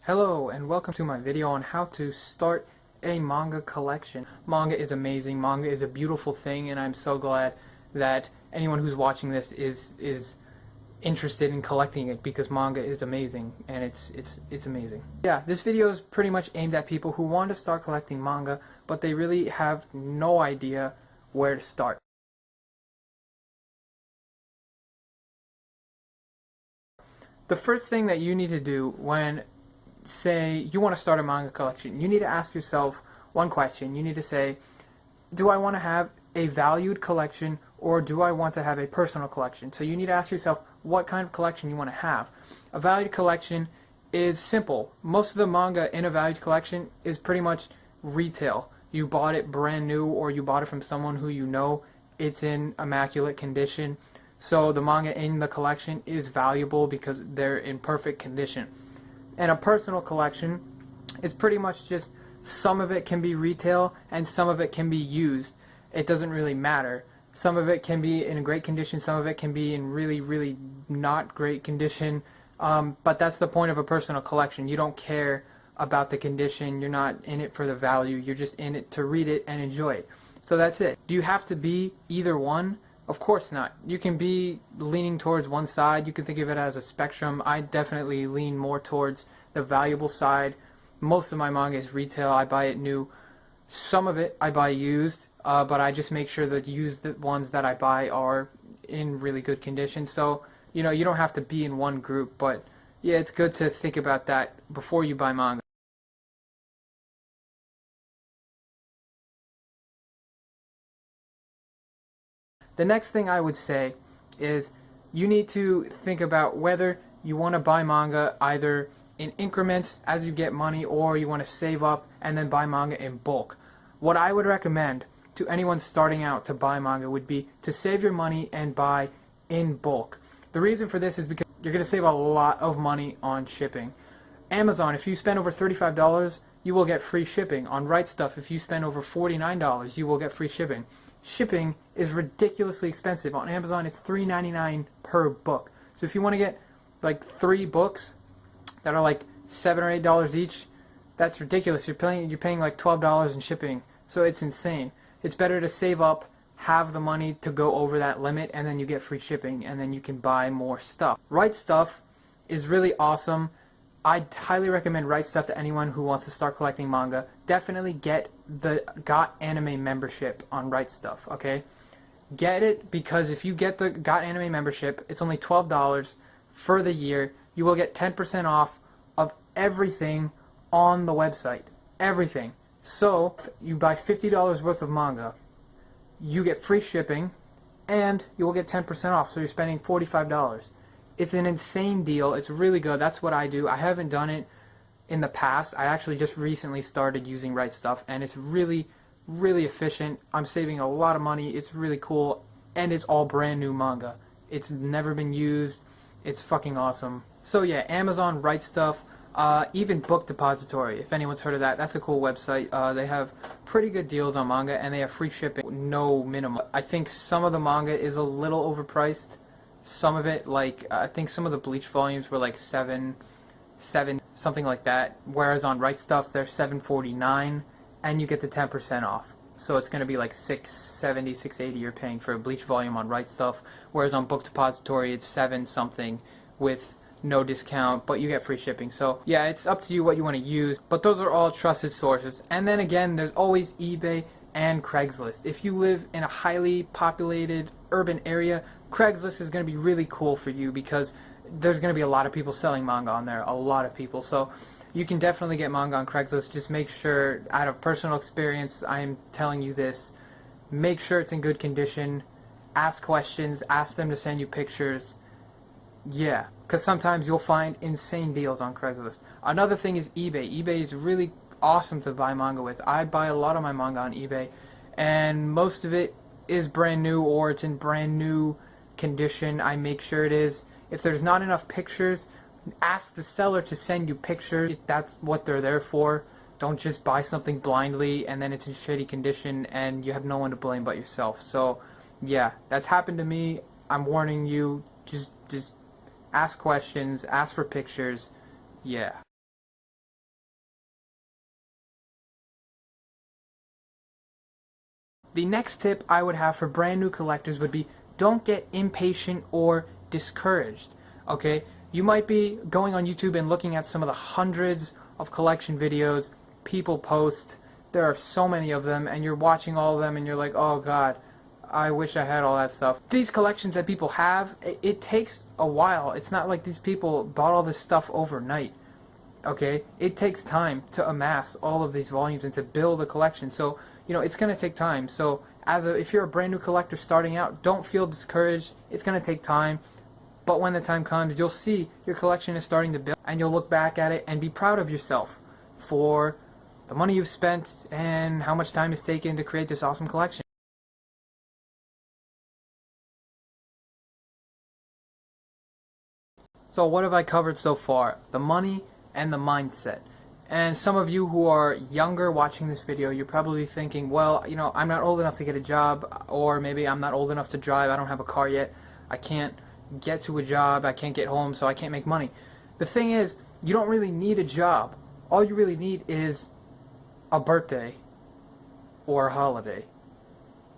Hello and welcome to my video on how to start a manga collection. Manga is amazing. Manga is a beautiful thing, and I'm so glad that anyone who's watching this is interested in collecting it, because manga is amazing and it's amazing. Yeah, this video is pretty much aimed at people who want to start collecting manga, but they really have no idea where to start. The first thing that you need to do when, say, you want to start a manga collection, you need to ask yourself one question. You need to say, do I want to have a valued collection, or do I want to have a personal collection? So you need to ask yourself what kind of collection you want to have. A valued collection is simple. Most of the manga in a valued collection is pretty much retail. You bought it brand new, or you bought it from someone who you know it's in immaculate condition. So the manga in the collection is valuable because they're in perfect condition. And a personal collection is pretty much just some of it can be retail and some of it can be used. It doesn't really matter. Some of it can be in great condition, some of it can be in really not great condition. But that's the point of a personal collection. You don't care about the condition. You're not in it for the value. You're just in it to read it and enjoy it. So that's it. Do you have to be either one? Of course not. You can be leaning towards one side. You can think of it as a spectrum. I definitely lean more towards the valuable side. Most of my manga is retail. I buy it new. Some of it I buy used, but I just make sure that used ones that I buy are in really good condition. So, you know, you don't have to be in one group, but yeah, it's good to think about that before you buy manga. The next thing I would say is you need to think about whether you want to buy manga either in increments as you get money, or you want to save up and then buy manga in bulk. What I would recommend to anyone starting out to buy manga would be to save your money and buy in bulk. The reason for this is because you're going to save a lot of money on shipping. Amazon, if you spend over $35, you will get free shipping. On Right Stuff, if you spend over $49, you will get free shipping. Shipping is ridiculously expensive. On Amazon, it's $3.99 per book. So if you want to get like 3 books that are like $7 or $8 each, that's ridiculous. You're paying like $12 in shipping. So it's insane. It's better to save up, have the money to go over that limit, and then you get free shipping, and then you can buy more stuff. Right Stuff is really awesome. I'd highly recommend Right Stuff to anyone who wants to start collecting manga. Definitely get the Got Anime membership on Right Stuff, okay? Get it, because if you get the Got Anime membership, it's only $12 for the year. You will get 10% off of everything on the website. Everything. So, if you buy $50 worth of manga, you get free shipping, and you will get 10% off, so you're spending $45. It's an insane deal. It's really good. That's what I do. I haven't done it in the past. I actually just recently started using Right Stuff, and it's really efficient. I'm saving a lot of money. It's really cool, and it's all brand new manga. It's never been used. It's fucking awesome. So yeah, Amazon, Right Stuff, even Book Depository, if anyone's heard of that. That's a cool website. They have pretty good deals on manga, and they have free shipping, no minimum. I think some of the manga is a little overpriced. Some of it, like, I think some of the Bleach volumes were like seven, something like that. Whereas on Right Stuff, they're $7.49, and you get the 10% off. So it's going to be like $6.70, $6.80 you're paying for a Bleach volume on Right Stuff. Whereas on Book Depository, it's $7 something with no discount, but you get free shipping. So yeah, it's up to you what you want to use. But those are all trusted sources. And then again, there's always eBay and Craigslist. If you live in a highly populated urban area, Craigslist is going to be really cool for you, because there's going to be a lot of people selling manga on there, a lot of people. So you can definitely get manga on Craigslist. Just make sure, out of personal experience, I'm telling you this, make sure it's in good condition. Ask questions, ask them to send you pictures. Yeah, because sometimes you'll find insane deals on Craigslist. Another thing is eBay. eBay is really awesome to buy manga with. I buy a lot of my manga on eBay, and most of it is brand new, or it's in brand new condition. I make sure it is. If there's not enough pictures, ask the seller to send you pictures. That's what they're there for. Don't just buy something blindly and then it's in shitty condition and you have no one to blame but yourself. So yeah, that's happened to me. I'm warning you. Just ask questions, ask for pictures. Yeah. The next tip I would have for brand new collectors would be, don't get impatient or discouraged. Okay, you might be going on YouTube and looking at some of the hundreds of collection videos people post. There are so many of them, and you're watching all of them and you're like, oh god, I wish I had all that stuff. These collections that people have, it takes a while. It's not like these people bought all this stuff overnight. Okay, it takes time to amass all of these volumes and to build a collection. So, you know, it's going to take time. So, if you're a brand new collector starting out, don't feel discouraged. It's going to take time. But when the time comes, you'll see your collection is starting to build, and you'll look back at it and be proud of yourself for the money you've spent and how much time it's taken to create this awesome collection. So what have I covered so far? The money and the mindset. And some of you who are younger watching this video, you're probably thinking, well, you know, I'm not old enough to get a job, or maybe I'm not old enough to drive, I don't have a car yet, I can't get to a job, I can't get home, so I can't make money. The thing is, you don't really need a job. All you really need is a birthday or a holiday.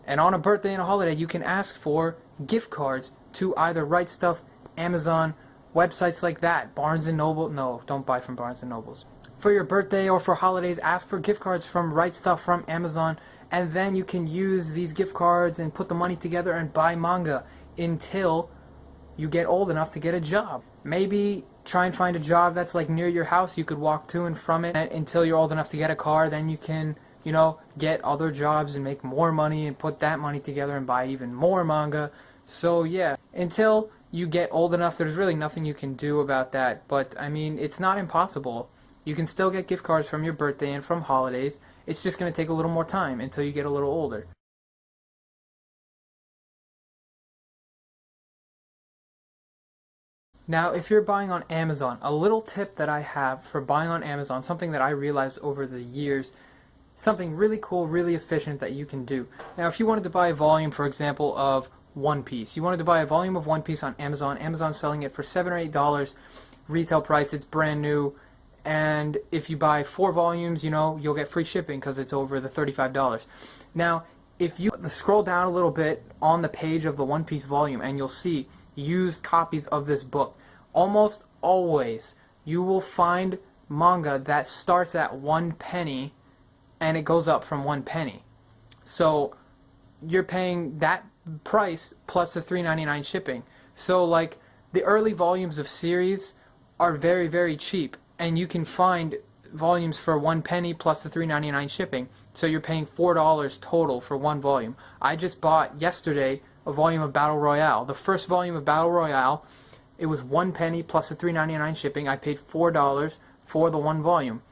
And on a birthday and a holiday, you can ask for gift cards to either Right Stuff, Amazon, websites like that, Barnes & Noble. No, don't buy from Barnes & Nobles. For your birthday or for holidays, ask for gift cards from Right Stuff, from Amazon, and then you can use these gift cards and put the money together and buy manga until you get old enough to get a job. Maybe try and find a job that's like near your house, you could walk to and from it until you're old enough to get a car. Then you can, you know, get other jobs and make more money and put that money together and buy even more manga. So yeah, until you get old enough, there's really nothing you can do about that. But I mean, it's not impossible. You can still get gift cards from your birthday and from holidays. It's just going to take a little more time until you get a little older. Now, if you're buying on Amazon, a little tip that I have for buying on Amazon, something that I realized over the years, something really cool, really efficient that you can do. Now, if you wanted to buy a volume, for example, of One Piece, you wanted to buy a volume of One Piece on Amazon, Amazon's selling it for $7 or $8, retail price, it's brand new, and if you buy 4 volumes, you know, you'll get free shipping because it's over the $35. Now, if you scroll down a little bit on the page of the One Piece volume, and you'll see used copies of this book, almost always you will find manga that starts at 1 penny and it goes up from 1 penny. So you're paying that price plus the $3.99 shipping. So like the early volumes of series are very, very cheap, and you can find volumes for 1 penny plus the $3.99 shipping. So you're paying $4 total for one volume. I just bought yesterday a volume of Battle Royale. The first volume of Battle Royale, it was 1 penny plus the $3.99 shipping. I paid $4 for the one volume.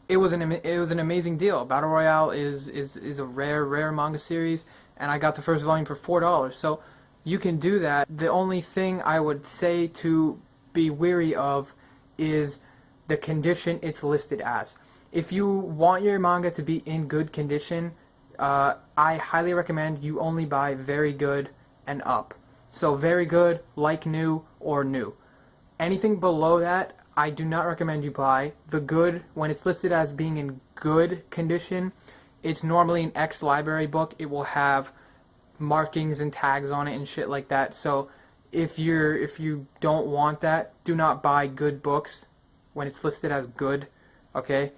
It was an amazing deal. Battle Royale is a rare manga series, and I got the first volume for $4. So you can do that. The only thing I would say to be wary of is the condition it's listed as. If you want your manga to be in good condition, I highly recommend you only buy very good and up. So very good, like new, or new. Anything below that, I do not recommend you buy. The good, when it's listed as being in good condition, it's normally an ex-library book. It will have markings and tags on it and shit like that. So if you don't want that, do not buy good books when it's listed as good, okay?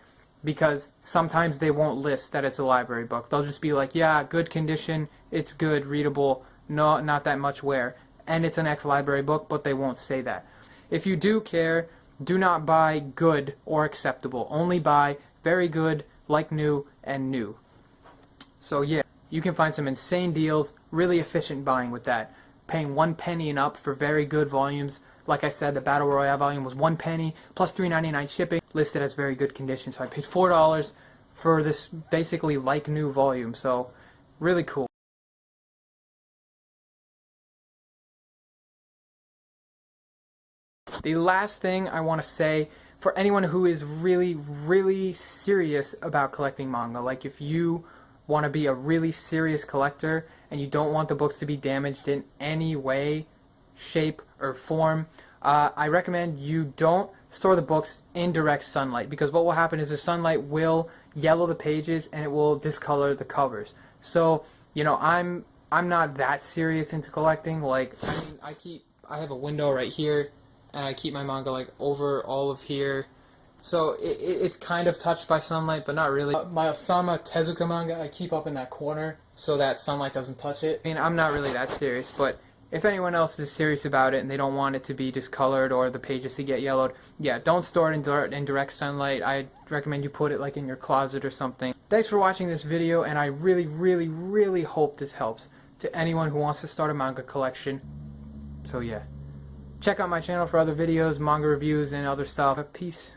Because sometimes they won't list that it's a library book. They'll just be like, yeah, good condition, it's good, readable, no, not that much wear. And it's an ex-library book, but they won't say that. If you do care, do not buy good or acceptable. Only buy very good, like new, and new. So yeah, you can find some insane deals, really efficient buying with that. Paying 1 penny and up for very good volumes. Like I said, the Battle Royale volume was 1 penny plus $3.99 shipping, listed as very good condition. So I paid $4 for this basically like new volume. So really cool. The last thing I want to say for anyone who is really, really serious about collecting manga, like if you want to be a really serious collector and you don't want the books to be damaged in any way, shape, or form, I recommend you don't store the books in direct sunlight, because what will happen is the sunlight will yellow the pages and it will discolor the covers. So, you know, I'm not that serious into collecting. Like, I mean, I have a window right here, and I keep my manga like over all of here. So it's kind of touched by sunlight, but not really. My Osama Tezuka manga, I keep up in that corner so that sunlight doesn't touch it. I mean, I'm not really that serious, but if anyone else is serious about it and they don't want it to be discolored or the pages to get yellowed, yeah, don't store it in direct sunlight. I recommend you put it like in your closet or something. Thanks for watching this video, and I really, really, really hope this helps to anyone who wants to start a manga collection. So yeah. Check out my channel for other videos, manga reviews, and other stuff. Peace.